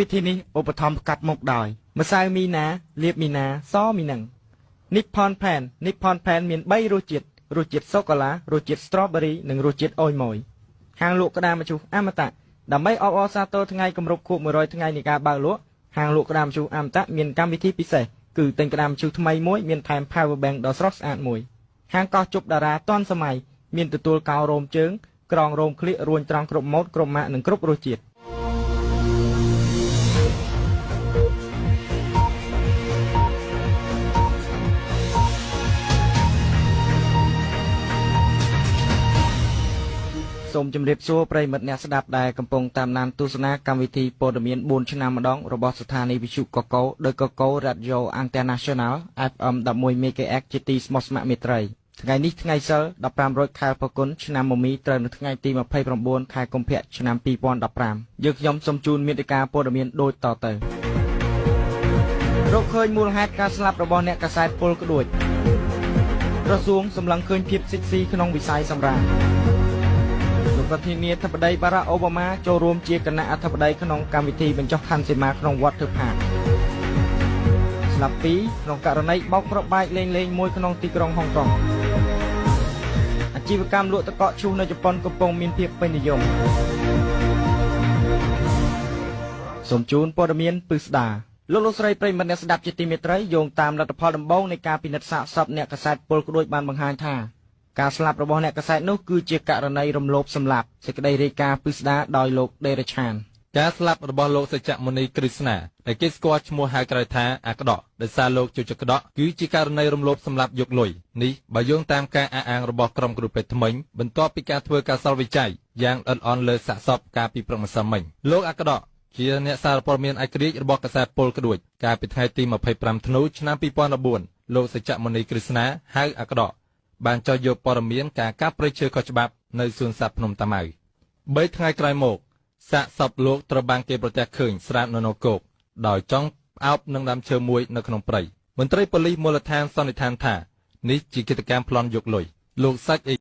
วิธีนี้อุปธรรมกัดหมกดอยมาสาวมีนาเรียบมีนาซ้อมีหนังนิพพอนแผ่นมีใบรูจิตโซกลารูจิตสตรอเบอรี่หนึ่งรูจิตโอยมอยหางลูกกระดามาชูอมตะดำไม่ออกซาโตทั้งไงกำรบคู่มือรอยทั้งไงในการบางลวหางลูกกระดามชูอมตะมีกรรมวิธีพิเศษคือเต็งกระดามชูทำไมมวยมีแถม power bank ดอสร็อกส์อาดมวยหางก็จุบดาราต้นสมัยมีตัวกาวโรมเจิงกรองโรมคลิรวนตรองกรบมดกรบมะหนึ่งกรบรูจิตសូមជម្រាបសួរប្រិយមិត្តអ្នកស្ដាប់ដែលកំពុងតាមដានទស្សនាកម្មវិធីព័ត៌មាន4ឆ្នាំម្ដងរបស់ស្ថានីយវិទ្យុកកោដោយកកោ Radio International FM 11 MHz ជាទីស្មោះស្ម័គ្រមេត្រីថ្ងៃនេះថ្ងៃសីល15រោចខែផល្គុនឆ្នាំមមីត្រូវនៅថ្ងៃទី29ខែកុម្ភៈឆ្នាំ2015យើងខ្ញុំសូមជូនមេតិការព័ត៌មានដូចតទៅរកឃើញមូលហេតុការស្លាប់របស់អ្នកកាសែតពលក្ដួចក្រសួងសម្លឹងឃើញភាពសិទ្ធិក្នុងវិស័យសម្រាប់ប្រធានាធិបតីបារ៉ាក់អូបាម៉ាចូលរួមជាគណៈអធិបតីក្នុងកម្មវិធីបញ្ចុះខន្ធសីមាក្នុងវត្តធ្វើផាកស្លាប់ពីក្នុងករណីបោកគ្រាប់បែកលេងមួយក្នុងទីក្រុងហុងកុងអាជីវកម្មលក់ទឹកកកឈូសនៅជប៉ុនកំពុងមានភាពពេញនិយមសូមជូនព័ត៌មានពិស្ដាលោកស្រីប្រិយមិត្តអ្នកស្ដាប់ជាទីមេត្រីយោងតាមលទ្ធផលដំបូងនៃការពិនិត្យសាកសពអ្នកកាសែតពលក្ដួចបានបង្ហាញថាការស្លាប់របស់អ្នកកាសែតនោះគឺជាករណីរំលោភសម្លាប់សេចក្តីរាយការណ៍ពិស្ដារដោយលោកដេរឆានការស្លាប់របស់លោកសច្ចមុនីគ្រីស្ណាដែលគេស្គាល់ឈ្មោះហៅក្រៅថាអាក្ដកដោយសារលោកជជក្ដកគឺជាករណីរំលោភសម្លាប់យកលុយនេះបើយោងតាមការអះអាងរបស់ក្រុមគ្រូពេទ្យថ្មិញបន្ទាប់ពីការធ្វើការសល់វិច័យយ៉ាងល្អិតល្អន់លើសាកសពកាលពីព្រឹកម្សិលមិញលោកអាក្ដកជាអ្នកសារព័ត៌មានឯករាជ្យរបស់កាសែតពលក្ដួចកាលពីថ្ងៃទី25ធ្នូឆ្នាំ2014លោកសច្ចមុនីគ្រីស្ណាហៅអាក្ដកបានចោទយកព័ត៌មានការកាប់ព្រៃឈើខុសច្បាប់នៅសួនសត្វភ្នំតាម៉ៅ3ថ្ងៃក្រោយមកសាកសពលោកត្រូវបានគេប្រទះឃើញស្រាបនៅគោកដោយចង់ផ្អោបនឹងដើមឈើមួយនៅក្នុងព្រៃមន្ត្រីប៉ូលីសមូលដ្ឋានសន្និដ្ឋានថានេះជាកិច្ចកម្មប្លន់យកលុយលោកសាច់